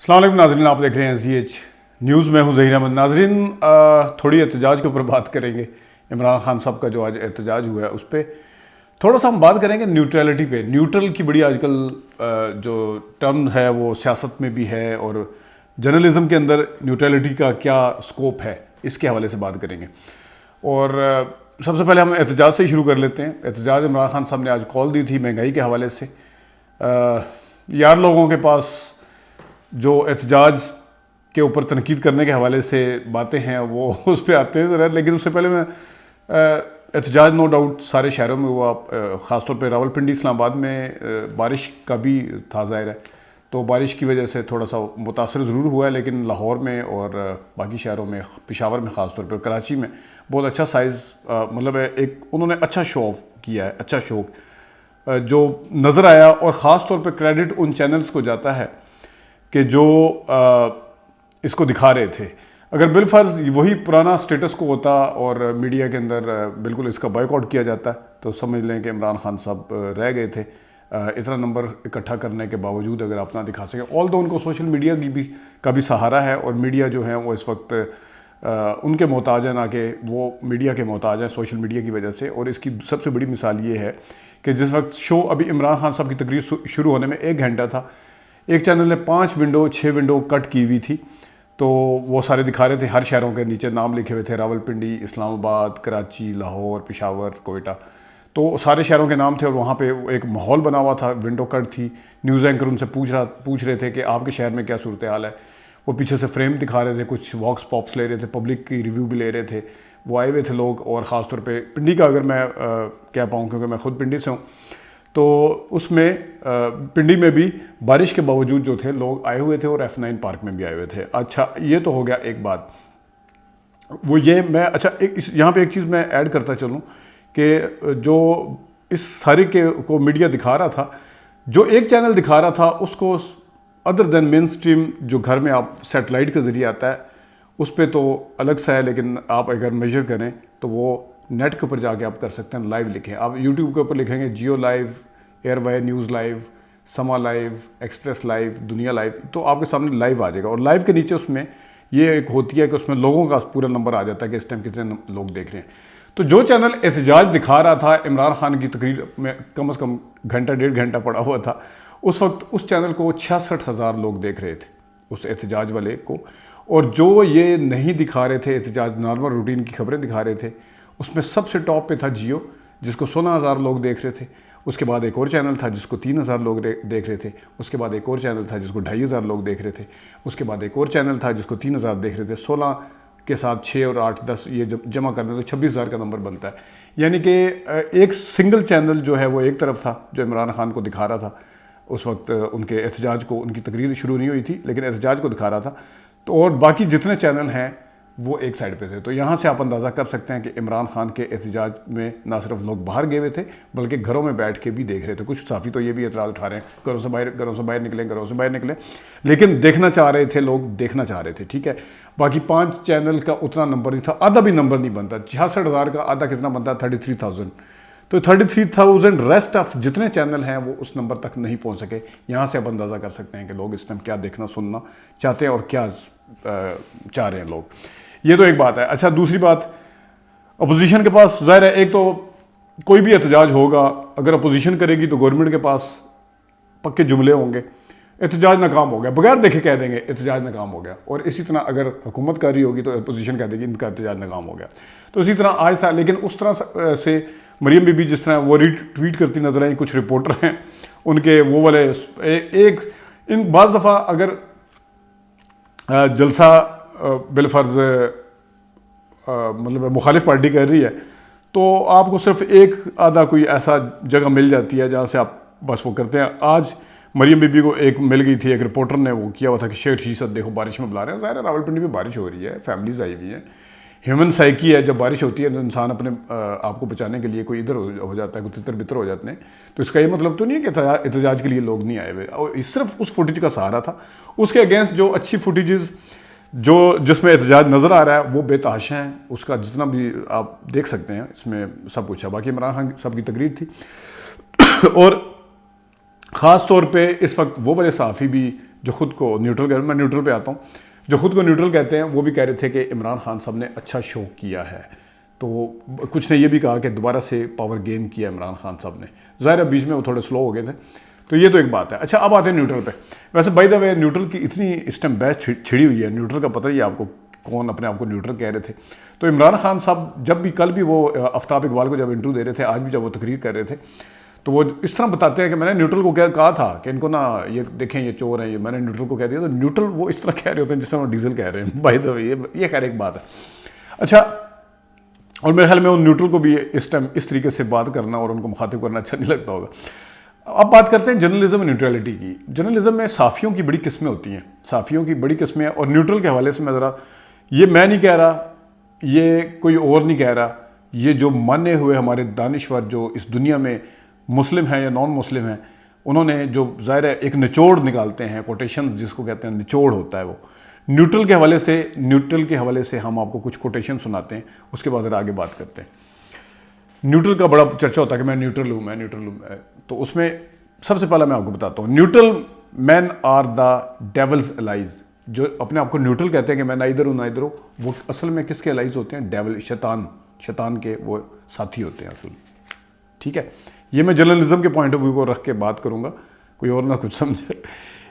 السلام علیکم ناظرین، آپ دیکھ رہے ہیں زی ایچ نیوز میں ہوں ظہیر احمد۔ ناظرین، تھوڑی احتجاج کے اوپر بات کریں گے۔ عمران خان صاحب کا جو آج احتجاج ہوا ہے اس پہ تھوڑا سا ہم بات کریں گے نیوٹرلٹی پہ۔ نیوٹرل کی بڑی آج کل جو ٹرم ہے وہ سیاست میں بھی ہے، اور جرنلزم کے اندر نیوٹرلٹی کا کیا سکوپ ہے اس کے حوالے سے بات کریں گے۔ اور سب سے پہلے ہم احتجاج سے ہی شروع کر لیتے ہیں۔ احتجاج عمران خان صاحب نے آج کال دی تھی مہنگائی کے حوالے سے۔ یار لوگوں کے پاس جو احتجاج کے اوپر تنقید کرنے کے حوالے سے باتیں ہیں وہ اس پہ آتے ہیں ذرا، لیکن اس سے پہلے میں احتجاج نو ڈاؤٹ سارے شہروں میں ہوا، خاص طور پہ راولپنڈی اسلام آباد میں بارش کا بھی تھا ظاہر ہے، تو بارش کی وجہ سے تھوڑا سا متاثر ضرور ہوا ہے، لیکن لاہور میں اور باقی شہروں میں، پشاور میں خاص طور پہ، کراچی میں بہت اچھا سائز مطلب ہے، ایک انہوں نے اچھا شو آف کیا ہے، اچھا شو جو نظر آیا۔ اور خاص طور پہ کریڈٹ ان چینلز کو جاتا ہے کہ جو اس کو دکھا رہے تھے۔ اگر بالفرض وہی پرانا سٹیٹس کو ہوتا اور میڈیا کے اندر بالکل اس کا بائیک آؤٹ کیا جاتا تو سمجھ لیں کہ عمران خان صاحب رہ گئے تھے۔ اتنا نمبر اکٹھا کرنے کے باوجود اگر آپ نہ دکھا سکیں، آل دو ان کو سوشل میڈیا کا بھی سہارا ہے، اور میڈیا جو ہے وہ اس وقت ان کے محتاج ہیں، نہ کہ وہ میڈیا کے محتاج ہیں سوشل میڈیا کی وجہ سے۔ اور اس کی سب سے بڑی مثال یہ ہے کہ جس وقت شو ابھی عمران خان صاحب کی تقریر شروع ہونے میں 1 گھنٹہ تھا، ایک چینل نے 6 ونڈو کٹ کی ہوئی تھی، تو وہ سارے دکھا رہے تھے، ہر شہروں کے نیچے نام لکھے ہوئے تھے، راولپنڈی، اسلام آباد، کراچی، لاہور، پشاور، کوئٹہ، تو سارے شہروں کے نام تھے، اور وہاں پہ ایک ماحول بنا ہوا تھا، ونڈو کٹ تھی، نیوز اینکر ان سے پوچھ رہے تھے کہ آپ کے شہر میں کیا صورتحال ہے، وہ پیچھے سے فریم دکھا رہے تھے، کچھ واکس پاپس لے رہے تھے، پبلک کی ریویو بھی لے رہے تھے، وہ آئے ہوئے تھے لوگ۔ اور خاص طور پہ پنڈی کا اگر میں کہہ پاؤں، کیونکہ میں خود پنڈی سے ہوں، تو اس میں پنڈی میں بھی بارش کے باوجود جو تھے لوگ آئے ہوئے تھے، اور F9 پارک میں بھی آئے ہوئے تھے۔ اچھا، یہ تو ہو گیا ایک بات، وہ یہ میں یہاں پہ ایک چیز میں ایڈ کرتا چلوں کہ جو اس سارے کو میڈیا دکھا رہا تھا، جو ایک چینل دکھا رہا تھا اس کو ادر دین مین اسٹریم جو گھر میں آپ سیٹلائٹ کے ذریعے آتا ہے اس پہ تو الگ سا ہے، لیکن آپ اگر میجر کریں تو وہ نیٹ کے اوپر جا کے آپ کر سکتے ہیں، لائیو لکھیں، آپ یوٹیوب کے اوپر لکھیں گے Geo live, ARY news live, Samaa live, Express live, Dunya live, تو آپ کے سامنے لائیو آ جائے گا۔ اور لائیو کے نیچے اس میں یہ ایک ہوتی ہے کہ اس میں لوگوں کا پورا نمبر آ جاتا ہے کہ اس ٹائم کتنے لوگ دیکھ رہے ہیں۔ تو جو چینل احتجاج دکھا رہا تھا، عمران خان کی تقریر میں کم از کم گھنٹہ 1.5 گھنٹہ پڑا ہوا تھا، اس وقت اس چینل کو 66,000 لوگ دیکھ رہے تھے، اس احتجاج والے کو۔ اور جو یہ نہیں دکھا رہے تھے احتجاج، نارمل روٹین کی خبریں دکھا رہے تھے، اس میں سب سے ٹاپ پہ تھا جیو، جس کو 16,000 لوگ دیکھ رہے تھے۔ اس کے بعد ایک اور چینل تھا جس کو 3,000 لوگ دیکھ رہے تھے۔ اس کے بعد ایک اور چینل تھا جس کو 2,500 لوگ دیکھ رہے تھے۔ اس کے بعد ایک اور چینل تھا جس کو 3,000 دیکھ رہے تھے۔ 16 کے ساتھ 6 اور 8 10 یہ جب جمع کر دیں تو 26,000 کا نمبر بنتا ہے۔ یعنی کہ ایک سنگل چینل جو ہے وہ ایک طرف تھا جو عمران خان کو دکھا رہا تھا اس وقت، ان کے احتجاج کو، ان کی تقریر شروع نہیں ہوئی تھی لیکن احتجاج کو دکھا رہا تھا، تو اور باقی جتنے چینل ہیں وہ ایک سائڈ پہ تھے۔ تو یہاں سے آپ اندازہ کر سکتے ہیں کہ عمران خان کے احتجاج میں نہ صرف لوگ باہر گئے ہوئے تھے بلکہ گھروں میں بیٹھ کے بھی دیکھ رہے تھے۔ کچھ صحافی تو یہ بھی اعتراض اٹھا رہے ہیں گھروں سے باہر نکلیں، لیکن دیکھنا چاہ رہے تھے لوگ، دیکھنا چاہ رہے تھے، ٹھیک ہے۔ باقی 5 چینل کا اتنا نمبر نہیں تھا، آدھا بھی نمبر نہیں بنتا۔ 66,000 کا آدھا کتنا بنتا ہے؟ 33,000۔ تو 33,000 ریسٹ آف جتنے چینل ہیں وہ اس نمبر تک نہیں پہنچ سکے۔ یہاں سے آپ اندازہ کر سکتے ہیں کہ لوگ اس ٹائم کیا دیکھنا سننا چاہتے ہیں اور کیا چاہ رہے ہیں لوگ۔ یہ تو ایک بات ہے۔ اچھا، دوسری بات، اپوزیشن کے پاس ظاہر ہے ایک تو کوئی بھی احتجاج ہوگا، اگر اپوزیشن کرے گی تو گورنمنٹ کے پاس پکے جملے ہوں گے، احتجاج ناکام ہو گیا، بغیر دیکھے کہہ دیں گے احتجاج ناکام ہو گیا۔ اور اسی طرح اگر حکومت کر رہی ہوگی تو اپوزیشن کہہ دے گی ان کا احتجاج ناکام ہو گیا۔ تو اسی طرح آج تھا، لیکن اس طرح سے مریم بی بی جس طرح وہ ٹویٹ کرتی نظر آئیں، کچھ رپورٹر ہیں ان کے وہ والے ایک ان بعض دفعہ اگر جلسہ بالفرض مطلب مخالف پارٹی کر رہی ہے تو آپ کو صرف ایک آدھا کوئی ایسا جگہ مل جاتی ہے جہاں سے آپ بس وہ کرتے ہیں۔ آج مریم بی بی کو ایک مل گئی تھی، ایک رپورٹر نے وہ کیا ہوا تھا کہ شیخ دیکھو بارش میں بلا رہے ہیں۔ ظاہر ہے راولپنڈی میں بارش ہو رہی ہے، فیملیز آئی ہوئی ہیں، ہیومن سائیکی ہے، جب بارش ہوتی ہے تو انسان اپنے آپ کو بچانے کے لیے کوئی ادھر ہو جاتا ہے، کوئی تتر بتر ہو جاتے ہیں۔ تو اس کا یہ مطلب تو نہیں ہے کہ احتجاج کے لیے لوگ نہیں آئے ہوئے، اور صرف اس فوٹیج کا سہارا تھا۔ اس کے اگینسٹ جو اچھی فوٹیجز جس میں احتجاج نظر آ رہا ہے وہ بے تحاشا ہیں، اس کا جتنا بھی آپ دیکھ سکتے ہیں اس میں سب کچھ ہے۔ باقی عمران خان صاحب کی تقریر تھی، اور خاص طور پہ اس وقت وہ والے صحافی بھی جو خود کو نیوٹرل کہتے ہیں, میں نیوٹرل پہ آتا ہوں, جو خود کو نیوٹرل کہتے ہیں وہ بھی کہہ رہے تھے کہ عمران خان صاحب نے اچھا شو کیا ہے. تو کچھ نے یہ بھی کہا کہ دوبارہ سے پاور گین کیا عمران خان صاحب نے. ظاہر ہے بیچ میں وہ تھوڑے سلو ہو گئے تھے, تو یہ تو ایک بات ہے. اچھا اب آتے ہیں نیوٹرل پہ. ویسے بائی دا وے نیوٹرل کی اتنی اس ٹائم بحث چھڑی ہوئی ہے, نیوٹرل کا پتہ ہی ہے آپ کو کون اپنے آپ کو نیوٹرل کہہ رہے تھے. تو عمران خان صاحب جب بھی, کل بھی وہ آفتاب اقبال کو جب انٹرویو دے رہے تھے, آج بھی جب وہ تقریر کر رہے تھے, تو وہ اس طرح بتاتے ہیں کہ میں نے نیوٹرل کو کہا تھا کہ ان کو نا یہ دیکھیں یہ چور ہیں, یہ میں نے نیوٹرل کو کہہ دیا. تو نیوٹرل وہ اس طرح کہہ رہے ہوتے ہیں جس طرح وہ ڈیزل کہہ رہے ہیں. بائی دا وے یہ خیر ایک بات ہے. اچھا, اور میرے خیال میں ان نیوٹرل کو بھی اس ٹائم اس طریقے سے بات کرنا اور ان کو مخاطب کرنا اچھا نہیں لگتا ہوگا. اب بات کرتے ہیں جرنلزم اور نیوٹرلٹی کی. جرنلزم میں صحافیوں کی بڑی قسمیں ہوتی ہیں, صحافیوں کی بڑی قسمیں ہیں. اور نیوٹرل کے حوالے سے میں ذرا, یہ میں نہیں کہہ رہا, یہ کوئی اور نہیں کہہ رہا, یہ جو مانے ہوئے ہمارے دانشور جو اس دنیا میں مسلم ہیں یا نان مسلم ہیں, انہوں نے جو ظاہر ہے ایک نچوڑ نکالتے ہیں, کوٹیشن جس کو کہتے ہیں نچوڑ ہوتا ہے وہ نیوٹرل کے حوالے سے ہم آپ کو کچھ کوٹیشن سناتے ہیں, اس کے بعد ذرا آگے بات کرتے ہیں. نیوٹرل کا بڑا چرچا ہوتا ہے کہ میں نیوٹرل ہوں. تو اس میں سب سے پہلا میں آپ کو بتاتا ہوں, neutral men are the devil's allies. جو اپنے آپ کو نیوٹرل کہتے ہیں کہ میں نہ ادھر ہوں نہ ادھر ہوں, وہ اصل میں کس کے الائز ہوتے ہیں؟ ڈیول, شیطان کے وہ ساتھی ہوتے ہیں اصل میں. ٹھیک ہے, یہ میں جرنلزم کے پوائنٹ آف ویو کو رکھ کے بات کروں گا, کوئی اور نہ کچھ سمجھے.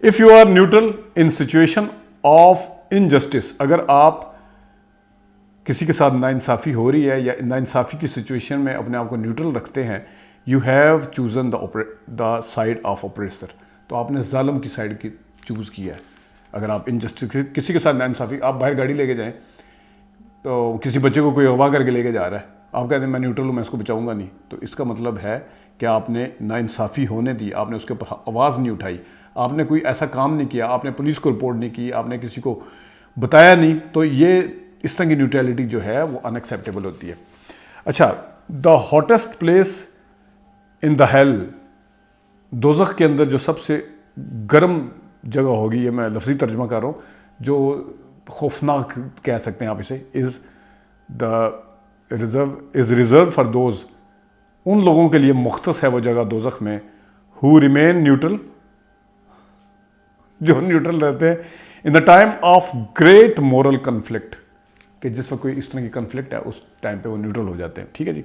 If you are neutral in situation of injustice, اگر آپ کسی کے ساتھ ناانصافی ہو رہی ہے یا ناانصافی کی سچویشن میں اپنے آپ کو نیوٹرل رکھتے ہیں, you have chosen the side of اپریسر, تو آپ نے ظالم کی سائڈ کی چوز کیا ہے. اگر آپ انجسٹس کسی کے ساتھ ناانصافی, آپ باہر گاڑی لے کے جائیں تو کسی بچے کو کوئی اغوا کر کے لے کے جا رہا ہے, آپ کہتے ہیں میں نیوٹرل ہوں, میں اس کو بچاؤں گا نہیں, تو اس کا مطلب ہے کہ آپ نے ناانصافی ہونے دی, آپ نے اس کے اوپر آواز نہیں اٹھائی, آپ نے کوئی ایسا کام نہیں کیا, آپ نے پولیس کو رپورٹ نہیں کی, آپ نے کسی کو بتایا نہیں. تو یہ اس طرح کی نیوٹرلٹی جو ہے وہ ان ایکسیپٹیبل ہوتی ہے. اچھا, دا hottest place in the hell, دوزخ کے اندر جو سب سے گرم جگہ ہوگی, یہ میں لفظی ترجمہ کر رہا ہوں, جو خوفناک کہہ سکتے ہیں آپ اسے, از ریزرو فار دوز, ان لوگوں کے لیے مختص ہے وہ جگہ دوزخ میں, ہو ریمین نیوٹرل, جو نیوٹرل رہتے ہیں in the time of great moral conflict, کہ جس وقت کوئی اس طرح کی کنفلکٹ ہے اس ٹائم پہ وہ نیوٹرل ہو جاتے ہیں. ٹھیک ہے جی,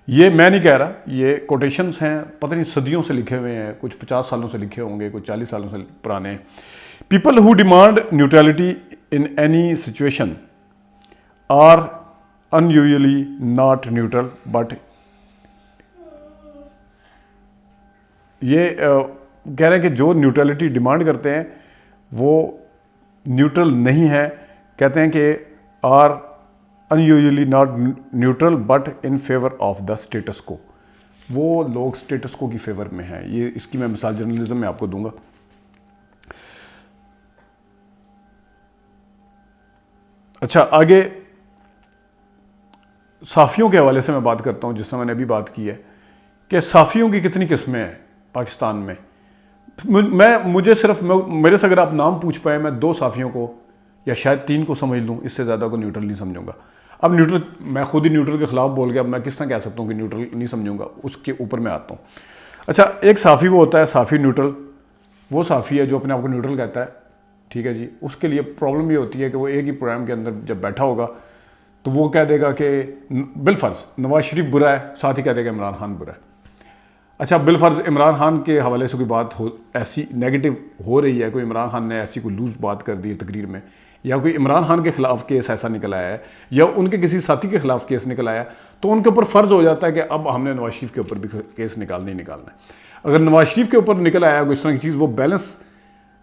یہ میں نہیں کہہ رہا, یہ کوٹیشنز ہیں, پتہ نہیں صدیوں سے لکھے ہوئے ہیں, کچھ 50 سالوں سے لکھے ہوں گے, کچھ 40 سالوں سے پرانے ہیں. People who demand neutrality in any situation are unusually not neutral, but یہ کہہ رہے ہیں کہ جو نیوٹرلٹی ڈیمانڈ کرتے ہیں وہ نیوٹرل نہیں ہے. کہتے ہیں کہ are unusually not neutral but in favor of the status quo, وہ لوگ اسٹیٹس کو کی فیور میں ہیں. یہ اس کی میں مثال جرنلزم میں آپ کو دوں گا. اچھا, آگے صحافیوں کے حوالے سے میں بات کرتا ہوں, جس سے میں نے ابھی بات کی ہے کہ صحافیوں کی کتنی قسمیں ہیں پاکستان میں. مجھے صرف میرے سے اگر آپ نام پوچھ پائے, میں 2 صحافیوں کو یا شاید 3 کو سمجھ لوں, اس سے زیادہ کو نیوٹرل نہیں سمجھوں گا. اب نیوٹرل, میں خود ہی نیوٹرل کے خلاف بول گیا, اب میں کس طرح کہہ سکتا ہوں کہ نیوٹرل نہیں سمجھوں گا, اس کے اوپر میں آتا ہوں. اچھا, ایک صحافی وہ ہوتا ہے صحافی نیوٹرل, وہ صحافی ہے جو اپنے آپ کو نیوٹرل کہتا ہے. ٹھیک ہے جی, اس کے لیے پرابلم یہ ہوتی ہے کہ وہ ایک ہی پروگرام کے اندر جب بیٹھا ہوگا تو وہ کہہ دے گا کہ بالفرض نواز شریف برا ہے, ساتھ ہی کہہ دے گا عمران خان برا ہے. اچھا, بالفرض عمران خان کے حوالے سے کوئی بات ایسی نیگیٹو ہو رہی ہے, کوئی عمران خان نے ایسی کوئی لوز بات کر دی ہے تقریر میں, یا کوئی عمران خان کے خلاف کیس ایسا نکل آیا ہے, یا ان کے کسی ساتھی کے خلاف کیس نکل آیا ہے, تو ان کے اوپر فرض ہو جاتا ہے کہ اب ہم نے نواز شریف کے اوپر بھی کیس نکالنا ہی نکالنا ہے. اگر نواز شریف کے اوپر نکل آیا کوئی اس طرح کی چیز, وہ بیلنس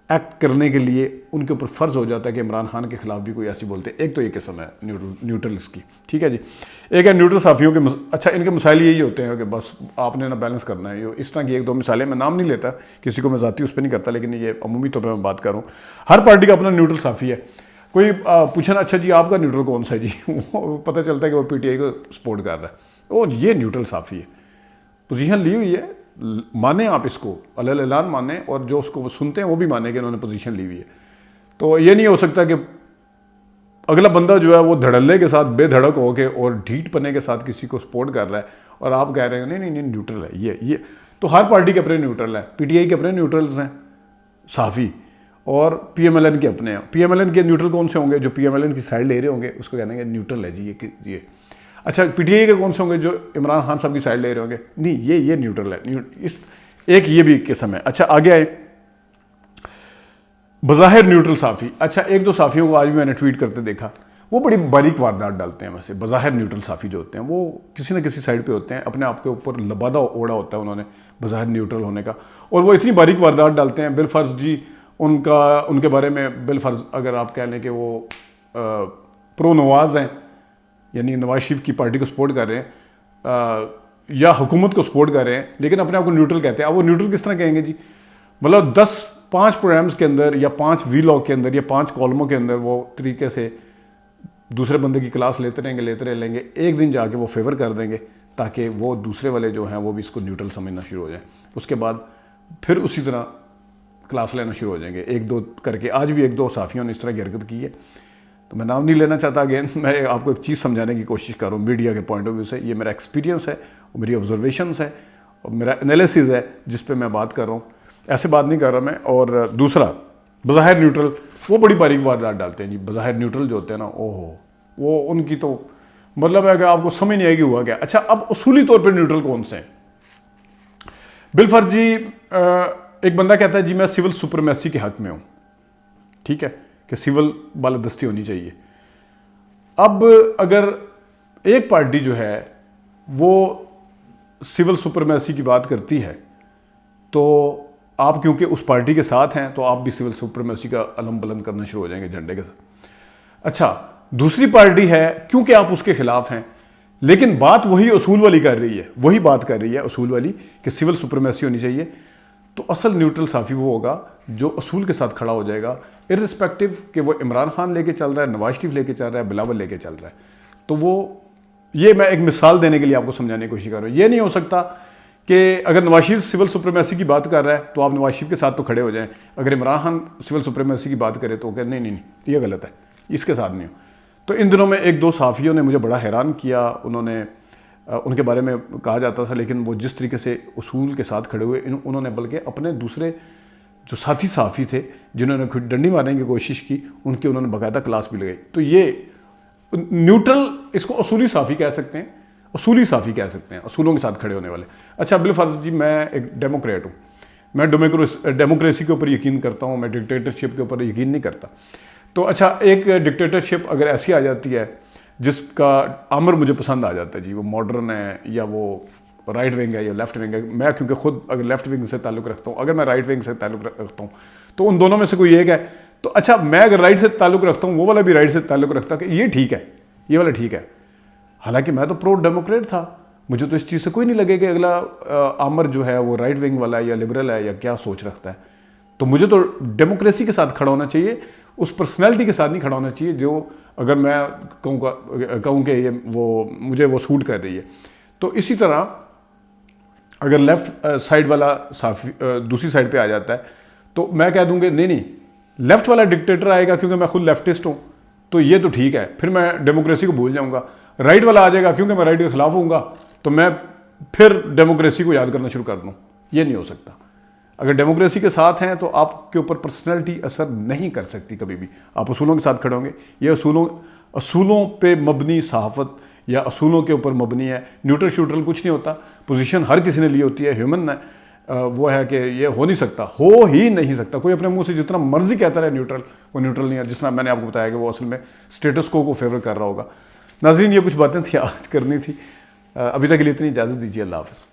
ایکٹ کرنے کے لیے ان کے اوپر فرض ہو جاتا ہے کہ عمران خان کے خلاف بھی کوئی ایسی بولتے ہیں. ایک تو یہ قسم ہے نیوٹرلس کی. ٹھیک ہے جی, ایک ہے نیوٹرل صحافیوں کے اچھا, ان کے مسائل یہی ہوتے ہیں کہ بس آپ نے نا بیلنس کرنا ہے. اس طرح کی 1-2 مثالیں, میں نام نہیں لیتا, کسی کو میں ذاتی اس پہ نہیں کرتا, لیکن یہ عمومی طور پہ میں بات کر رہا ہوں. ہر پارٹی کا اپنا نیوٹرل صحافی ہے. کوئی پوچھنا اچھا جی آپ کا نیوٹرل کون سا ہے جی, وہ پتہ چلتا ہے کہ وہ پی ٹی آئی کو سپورٹ کر رہا ہے, وہ یہ نیوٹرل صحافی ہے, پوزیشن لی ہوئی ہے, مانیں آپ اس کو, علیہ اعلان مانیں, اور جو اس کو سنتے ہیں وہ بھی مانیں کہ انہوں نے پوزیشن لی ہوئی ہے. تو یہ نہیں ہو سکتا کہ اگلا بندہ جو ہے وہ دھڑلے کے ساتھ بے دھڑک ہو کے اور ڈھیٹ پنے کے ساتھ کسی کو سپورٹ کر رہا ہے اور آپ کہہ رہے ہیں نہیں نہیں نہیں نیوٹرل ہے. یہ تو ہر پارٹی کے اپنے نیوٹرل ہے. پی ٹی آئی کے اپنے نیوٹرلز ہیں صحافی, اور پی ایم ایل این کے اپنے ہیں. پی ایم ایل این کے نیوٹرل کون سے ہوں گے؟ جو پی ایم ایل این کی سائڈ لے رہے ہوں گے اس کو کہیں گے نیوٹرل ہے جی یہ. اچھا پی ٹی آئی کے کون سے ہوں گے؟ جو عمران خان صاحب کی سائڈ لے رہے ہوں گے, نہیں یہ نیوٹرل ہے. اس ایک یہ بھی قسم ہے. اچھا آگے آئے بظاہر نیوٹرل صحافی. اچھا ایک دو صحافیوں کو آج بھی میں نے ٹویٹ کرتے دیکھا, وہ بڑی باریک واردات ڈالتے ہیں. ویسے بظاہر نیوٹرل صحافی جو ہوتے ہیں وہ کسی نہ کسی سائڈ پہ ہوتے ہیں, اپنے آپ کے اوپر لبادہ اوڑا ہوتا ہے انہوں نے بظاہر نیوٹرل ہونے کا, اور وہ اتنی باریک واردات ڈالتے ہیں. بالفرض جی ان کے بارے میں بالفرض اگر آپ کہہ لیں کہ وہ پرو نواز ہیں, یعنی نواز شریف کی پارٹی کو سپورٹ کر رہے ہیں یا حکومت کو سپورٹ کر رہے ہیں, لیکن اپنے آپ کو نیوٹرل کہتے ہیں. اب وہ نیوٹرل کس طرح کہیں گے جی؟ مطلب 5 پروگرامز کے اندر یا 5 وی لاگ کے اندر یا 5 کالموں کے اندر وہ طریقے سے دوسرے بندے کی کلاس لیتے رہیں گے, ایک دن جا کے وہ فیور کر دیں گے تاکہ وہ دوسرے والے جو ہیں وہ بھی اس کو نیوٹرل سمجھنا شروع ہو جائیں. اس کے بعد پھر اسی طرح کلاس لینا شروع ہو جائیں گے ایک دو کر کے. آج بھی ایک دو صحافیوں نے اس طرح کی حرکت کی ہے, تو میں نام نہیں لینا چاہتا. اگین میں آپ کو ایک چیز سمجھانے کی کوشش کر رہا ہوں میڈیا کے پوائنٹ آف ویو سے. یہ میرا ایکسپیرینس ہے, میری آبزرویشنس ہے, اور میرا انالیسز ہے جس پہ میں بات کر رہا ہوں, ایسے بات نہیں کر رہا میں. اور دوسرا بظاہر نیوٹرل, وہ بڑی باریک واردات ڈالتے ہیں جی. بظاہر نیوٹرل جو ہوتے ہیں نا, وہ ان کی تو مطلب ہے کہ آپ کو سمجھ نہیں آئے گی ہوا کیا. اچھا اب اصولی طور پہ نیوٹرل کون سے ہیں؟ بالفرض جی ایک بندہ کہتا ہے جی میں سول سپرمیسی کے حق میں ہوں, ٹھیک ہے, کہ سول بالادستی ہونی چاہیے. اب اگر ایک پارٹی جو ہے وہ سول سپرمیسی کی بات کرتی ہے تو آپ کیونکہ اس پارٹی کے ساتھ ہیں تو آپ بھی سول سپرمیسی کا علم بلند کرنا شروع ہو جائیں گے جھنڈے کے ساتھ. اچھا دوسری پارٹی ہے کیونکہ آپ اس کے خلاف ہیں, لیکن بات وہی اصول والی کر رہی ہے, وہی بات کر رہی ہے اصول والی کہ سول سپرمیسی ہونی چاہیے. تو اصل نیوٹرل صحافی وہ ہوگا جو اصول کے ساتھ کھڑا ہو جائے گا, ارسپیکٹو کہ وہ عمران خان لے کے چل رہا ہے, نواز شریف لے کے چل رہا ہے, بلاول لے کے چل رہا ہے. تو وہ یہ میں ایک مثال دینے کے لیے آپ کو سمجھانے کی کوشش کر رہا ہوں. یہ نہیں ہو سکتا کہ اگر نواز شریف سول سپریمیسی کی بات کر رہا ہے تو آپ نواز شریف کے ساتھ تو کھڑے ہو جائیں, اگر عمران خان سول سپریمیسی کی بات کرے تو کہ نہیں یہ غلط ہے, اس کے ساتھ نہیں ہو. تو ان دنوں میں ایک دو صحافیوں نے مجھے بڑا حیران کیا. انہوں نے ان کے بارے میں کہا جاتا تھا, لیکن وہ جس طریقے سے اصول کے ساتھ کھڑے ہوئے, انہوں نے بلکہ اپنے دوسرے جو ساتھی صحافی تھے جنہوں نے خود ڈنڈی مارنے کی کوشش کی, ان کی انہوں نے باقاعدہ کلاس بھی لگائی. تو یہ نیوٹرل, اس کو اصولی صحافی کہہ سکتے ہیں, اصولی صحافی کہہ سکتے ہیں, اصولوں کے ساتھ کھڑے ہونے والے. اچھا بالفرض جی میں ایک ڈیموکریٹ ہوں, میں ڈیموکریسی کے اوپر یقین کرتا ہوں, میں ڈکٹیٹرشپ کے اوپر یقین نہیں کرتا. تو اچھا ایک ڈکٹیٹرشپ اگر ایسی آ جاتی ہے جس کا امر مجھے پسند آ جاتا ہے جی, وہ ماڈرن ہے یا وہ رائٹ ونگ ہے یا لیفٹ ونگ ہے, میں کیونکہ خود اگر لیفٹ ونگ سے تعلق رکھتا ہوں, اگر میں رائٹ ونگ سے تعلق رکھتا ہوں تو ان دونوں میں سے کوئی ایک ہے. تو اچھا میں اگر رائٹ سے تعلق رکھتا ہوں, وہ والا بھی رائٹ سے تعلق رکھتا کہ یہ ٹھیک ہے, یہ والا ٹھیک ہے, حالانکہ میں تو پرو ڈیموکریٹ تھا, مجھے تو اس چیز سے کوئی نہیں لگے کہ اگلا آمر جو ہے وہ رائٹ ونگ والا ہے یا لبرل ہے یا کیا سوچ رکھتا ہے. تو مجھے تو ڈیموکریسی کے ساتھ کھڑا ہونا چاہیے, اس پرسنالٹی کے ساتھ نہیں کھڑا ہونا چاہیے جو اگر میں کہوں کہ یہ مجھے وہ سوٹ کر رہی ہے. تو اسی طرح اگر لیفٹ سائڈ والا دوسری سائڈ پہ آ جاتا ہے تو میں کہہ دوں گے نہیں لیفٹ والا ڈکٹیٹر آئے گا کیونکہ میں خود لیفٹسٹ ہوں تو یہ تو ٹھیک ہے, پھر میں ڈیموکریسی کو بھول جاؤں گا. رائٹ والا آ جائے گا کیونکہ میں رائٹ کے خلاف ہوں گا تو میں پھر ڈیموکریسی کو یاد کرنا شروع کر دوں. یہ نہیں ہو سکتا. اگر ڈیموکریسی کے ساتھ ہیں تو آپ کے اوپر پرسنالٹی اثر نہیں کر سکتی کبھی بھی, آپ اصولوں کے ساتھ کھڑے ہوں گے. یہ اصولوں پہ مبنی صحافت یا اصولوں کے اوپر مبنی ہے. نیوٹرل شوٹرل کچھ نہیں ہوتا, پوزیشن ہر کسی نے لی ہوتی ہے, ہیومن ہے, وہ ہے کہ یہ ہو نہیں سکتا, ہو ہی نہیں سکتا. کوئی اپنے منہ سے جتنا مرضی کہتا رہے نیوٹرل, وہ نیوٹرل نہیں ہے. جس طرح میں نے آپ کو بتایا کہ وہ اصل میں اسٹیٹس کو فیور کر رہا ہوگا. ناظرین یہ کچھ باتیں تھیں آج کرنی تھی, ابھی تک کے لیے اتنی اجازت دیجیے. اللہ حافظ.